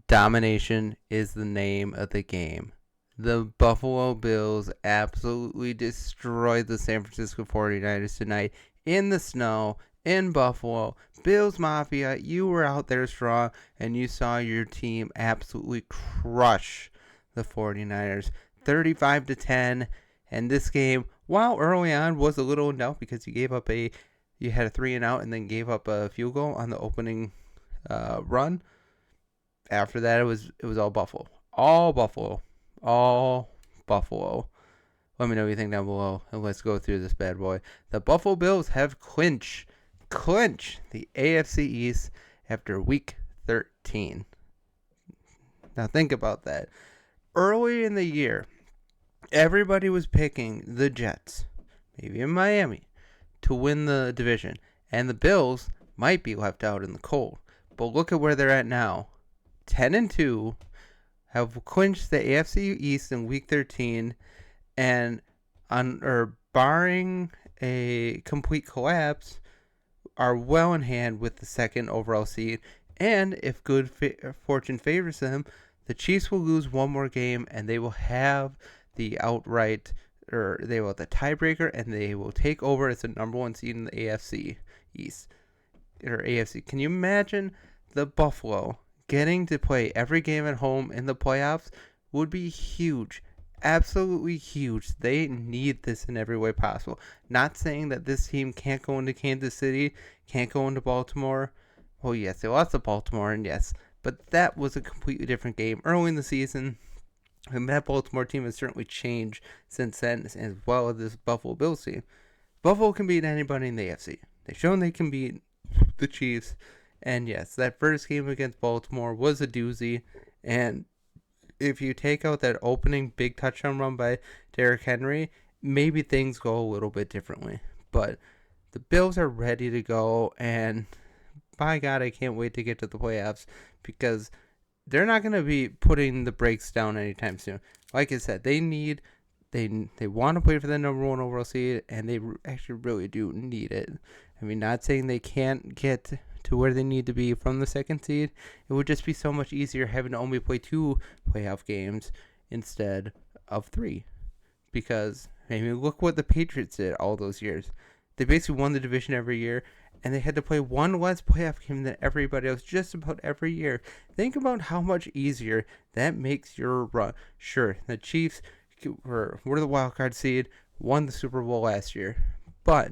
Domination is the name of the game. The Buffalo Bills absolutely destroyed the San Francisco 49ers tonight in the snow in Buffalo. Bills Mafia, you were out there strong and you saw your team absolutely crush the 49ers 35-10. And this game, while early on was a little in doubt because you had a 3-and-out and then gave up a field goal on the opening run. After that, it was all Buffalo, all Buffalo, all Buffalo. Let me know what you think down below, and let's go through this bad boy. The Buffalo Bills have clinched the AFC East after Week 13. Now think about that. Early in the year, everybody was picking the Jets, maybe in Miami, to win the division, and the Bills might be left out in the cold. But look at where they're at now. 10-2, have clinched the AFC East in Week 13, and barring a complete collapse, are well in hand with the second overall seed. And if good fortune favors them, the Chiefs will lose one more game, and they will have the outright, or they will have the tiebreaker, and they will take over as the number one seed in the AFC East or AFC. Can you imagine the Buffalo getting to play every game at home in the playoffs? Would be huge. Absolutely huge. They need this in every way possible. Not saying that this team can't go into Kansas City, can't go into Baltimore. Well, yes, they lost to Baltimore, and yes, but that was a completely different game early in the season. And that Baltimore team has certainly changed since then, as well as this Buffalo Bills team. Buffalo can beat anybody in the AFC. They've shown they can beat the Chiefs. And yes, that first game against Baltimore was a doozy. And if you take out that opening big touchdown run by Derrick Henry, maybe things go a little bit differently. But the Bills are ready to go. And by God, I can't wait to get to the playoffs, because they're not going to be putting the brakes down anytime soon. Like I said, they want to play for the number one overall seed, and they actually really do need it. I mean, not saying they can't get to where they need to be from the second seed. It would just be so much easier having to only play 2 playoff games instead of 3. Because, I mean, look what the Patriots did all those years. They basically won the division every year, and they had to play one less playoff game than everybody else just about every year. Think about how much easier that makes your run. Sure, the Chiefs were the wild card seed, won the Super Bowl last year, but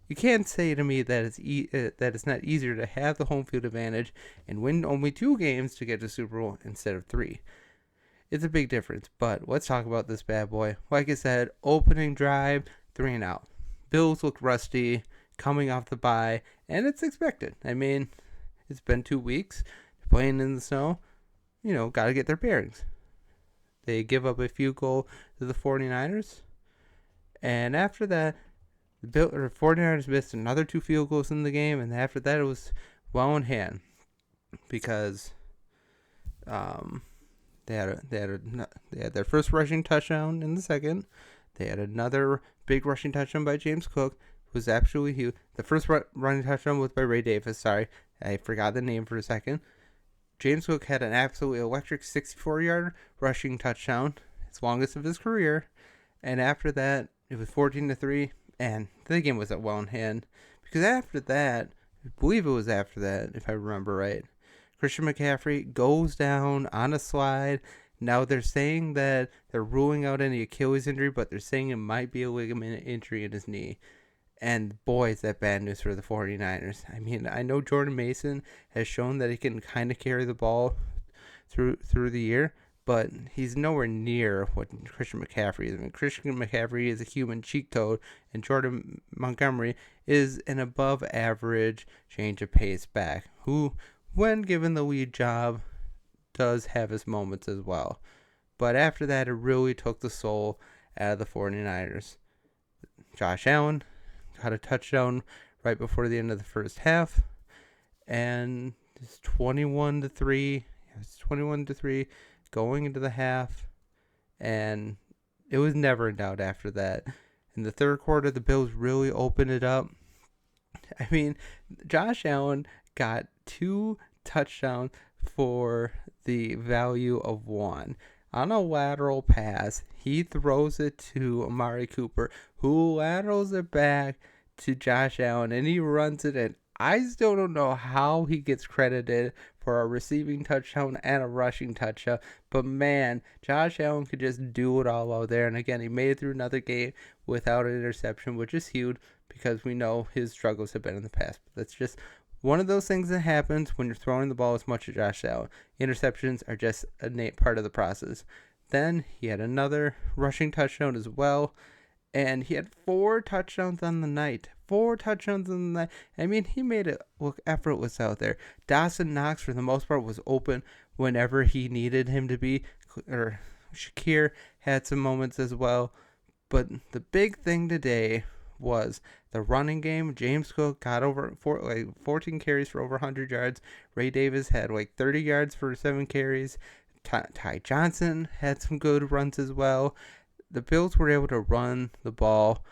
you can't say to me that it's not easier to have the home field advantage and win only 2 games to get to Super Bowl instead of 3. It's a big difference, but let's talk about this bad boy. Like I said, opening drive, 3-and-out. Bills look rusty, coming off the bye, and it's expected. I mean, it's been 2 weeks, playing in the snow, got to get their bearings. They give up a field goal to the 49ers, and after that, the 49ers missed another 2 field goals in the game, and after that it was well in hand, because they had their first rushing touchdown in the second. They had another big rushing touchdown by James Cook, who was absolutely huge. The first running touchdown was by Ray Davis. Sorry, I forgot the name for a second. James Cook had an absolutely electric 64-yard rushing touchdown, his longest of his career. And after that, it was 14-3. And the game was well in hand, because after that, I believe it was after that, if I remember right, Christian McCaffrey goes down on a slide. Now they're saying that they're ruling out any Achilles injury, but they're saying it might be a ligament injury in his knee. And boy, is that bad news for the 49ers. I mean, I know Jordan Mason has shown that he can kind of carry the ball through the year, but he's nowhere near what Christian McCaffrey is. I mean, Christian McCaffrey is a human cheat code, and Jordan Montgomery is an above-average change of pace back, who, when given the lead job, does have his moments as well. But after that, it really took the soul out of the 49ers. Josh Allen got a touchdown right before the end of the first half, and it's 21-3. It's 21-3 going into the half, and it was never in doubt after that. In the third quarter, the Bills really opened it up. I mean, Josh Allen got 2 touchdowns for the value of 1. On a lateral pass, he throws it to Amari Cooper, who laterals it back to Josh Allen, and he runs it in. I still don't know how he gets credited for a receiving touchdown and a rushing touchdown, but man, Josh Allen could just do it all out there. And again, he made it through another game without an interception, which is huge because we know his struggles have been in the past. But that's just one of those things that happens when you're throwing the ball as much as Josh Allen. Interceptions are just a part of the process. Then he had another rushing touchdown as well, and he had 4 touchdowns on the night. 4 touchdowns on the night. I mean, he made it look effortless out there. Dawson Knox, for the most part, was open whenever he needed him to be. Or Shakir had some moments as well. But the big thing today was the running game. James Cook got over 14 carries for over 100 yards. Ray Davis had 30 yards for 7 carries. Ty Johnson had some good runs as well. The Bills were able to run the ball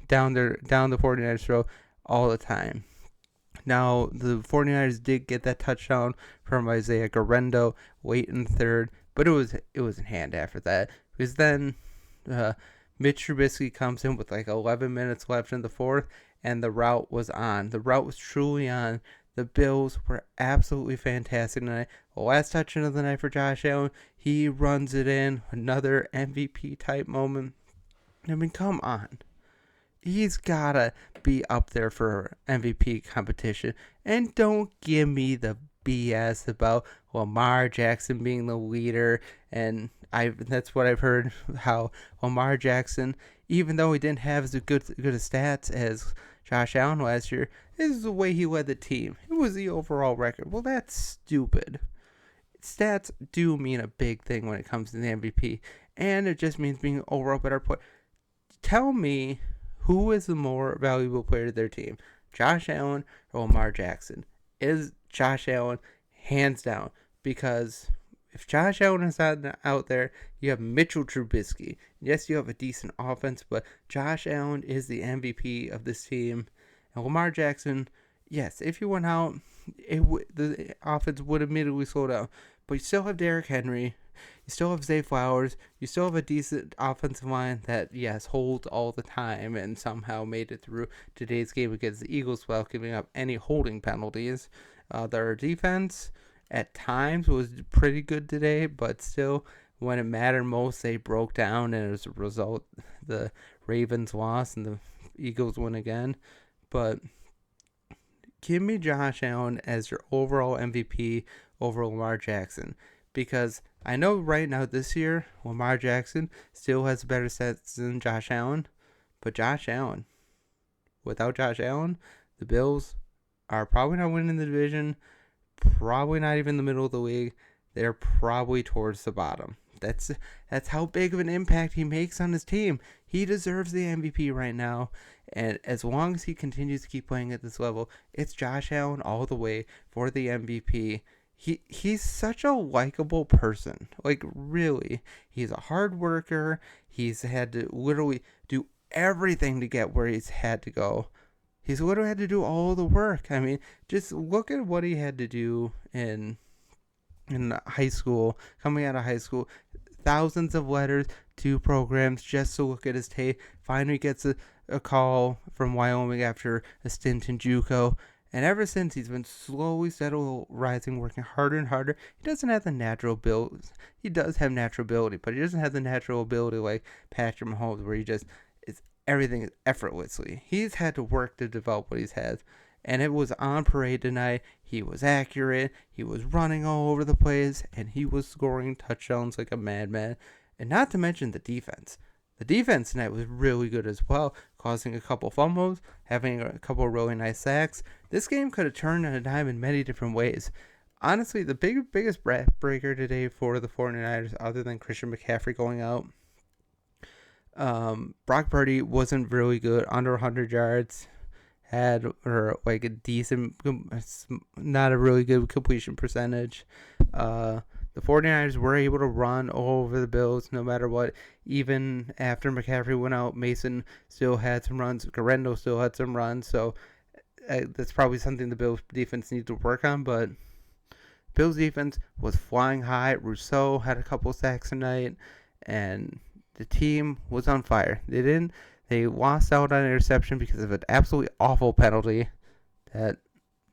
down the 49ers throat all the time. Now, the 49ers did get that touchdown from Isaiah Garendo late in the third, but it was in hand after that. Because then Mitch Trubisky comes in with 11 minutes left in the fourth, and the route was on. The route was truly on. The Bills were absolutely fantastic tonight. The last touchdown of the night for Josh Allen, he runs it in. Another MVP type moment. I mean, come on. He's got to be up there for MVP competition. And don't give me the BS about Lamar Jackson being the leader. And that's what I've heard, how Lamar Jackson, even though he didn't have as good stats as Josh Allen last year, this is the way he led the team. It was the overall record. Well, that's stupid. Stats do mean a big thing when it comes to the MVP. And it just means being an overall better player. Tell me, who is the more valuable player to their team? Josh Allen or Lamar Jackson? Is Josh Allen hands down? Because if Josh Allen is out there, you have Mitchell Trubisky. Yes, you have a decent offense, but Josh Allen is the MVP of this team. And Lamar Jackson, yes, if you went out, the offense would immediately slow down. But you still have Derrick Henry. You still have Zay Flowers. You still have a decent offensive line that, yes, holds all the time and somehow made it through today's game against the Eagles without giving up any holding penalties. Their defense at times was pretty good today, but still, when it mattered most, they broke down, and as a result, the Ravens lost and the Eagles win again. But give me Josh Allen as your overall MVP over Lamar Jackson, because I know right now this year, Lamar Jackson still has better stats than Josh Allen, but without Josh Allen, the Bills are probably not winning the division, probably not even in the middle of the league. They're probably towards the bottom. That's how big of an impact he makes on his team. He deserves the MVP right now, and as long as he continues to keep playing at this level, it's Josh Allen all the way for the MVP. He's such a likable person. Really. He's a hard worker. He's had to literally do everything to get where he's had to go. He's literally had to do all the work. I mean, just look at what he had to do in high school, coming out of high school. Thousands of letters to programs just to look at his tape. Finally gets a call from Wyoming after a stint in JUCO. And ever since, he's been steadily rising, working harder and harder. He doesn't have the natural ability. He does have natural ability, but he doesn't have the natural ability like Patrick Mahomes, where everything is effortlessly. He's had to work to develop what he's had. And it was on parade tonight. He was accurate. He was running all over the place. And he was scoring touchdowns like a madman. And not to mention the defense. The defense tonight was really good as well, causing a couple fumbles, having a couple of really nice sacks. This game could have turned on a dime in many different ways. Honestly, the biggest breaker today for the 49ers, other than Christian McCaffrey going out, Brock Purdy wasn't really good, under 100 yards, had a decent, not a really good completion percentage. The 49ers were able to run all over the Bills no matter what. Even after McCaffrey went out, Mason still had some runs. Garendo still had some runs. So that's probably something the Bills defense needs to work on. But Bills defense was flying high. Rousseau had a couple sacks tonight, and the team was on fire. They lost out on an interception because of an absolutely awful penalty that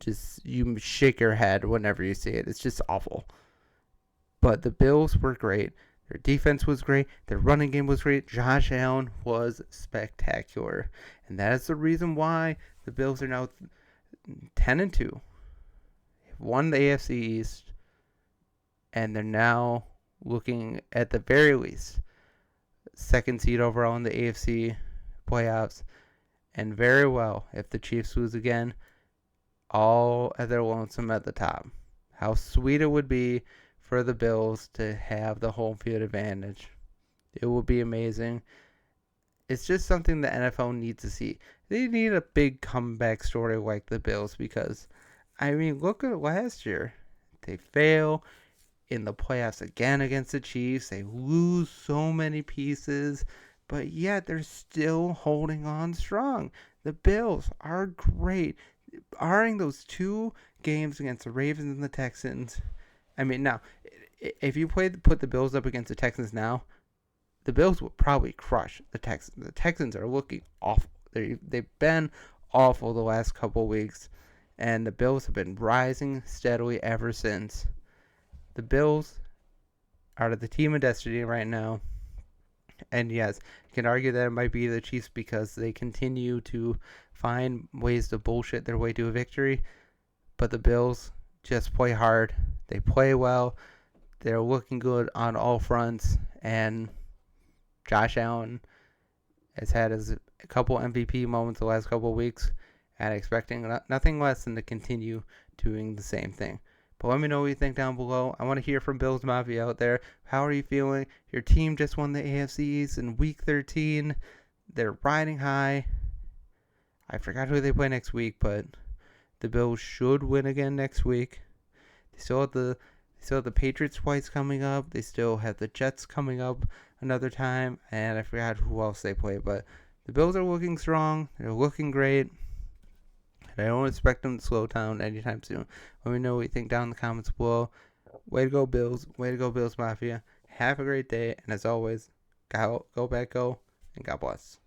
just you shake your head whenever you see it. It's just awful. But the Bills were great. Their defense was great. Their running game was great. Josh Allen was spectacular. And that is the reason why the Bills are now 10-2. They've won the AFC East, and they're now looking at the very least second seed overall in the AFC playoffs. And very well, if the Chiefs lose again, all at their lonesome at the top. How sweet it would be for the Bills to have the home field advantage. It would be amazing. It's just something the NFL needs to see. They need a big comeback story like the Bills because, I mean, look at last year. They fail in the playoffs again against the Chiefs. They lose so many pieces, but yet they're still holding on strong. The Bills are great. Barring those two games against the Ravens and the Texans, I mean, now, if you put the Bills up against the Texans now, the Bills will probably crush the Texans. The Texans are looking awful. They've been awful the last couple of weeks, and the Bills have been rising steadily ever since. The Bills are the team of destiny right now. And yes, you can argue that it might be the Chiefs because they continue to find ways to bullshit their way to a victory. But the Bills just play hard. They play well. They're looking good on all fronts. And Josh Allen has had a couple MVP moments the last couple of weeks. And expecting nothing less than to continue doing the same thing. But let me know what you think down below. I want to hear from Bills Mafia out there. How are you feeling? Your team just won the AFC East in Week 13. They're riding high. I forgot who they play next week, but the Bills should win again next week. They still have the Patriots twice coming up. They still have the Jets coming up another time. And I forgot who else they play. But the Bills are looking strong. They're looking great. I don't expect them to slow down anytime soon. Let me know what you think down in the comments below. Way to go, Bills. Way to go, Bills Mafia. Have a great day. And as always, go back, go, and God bless.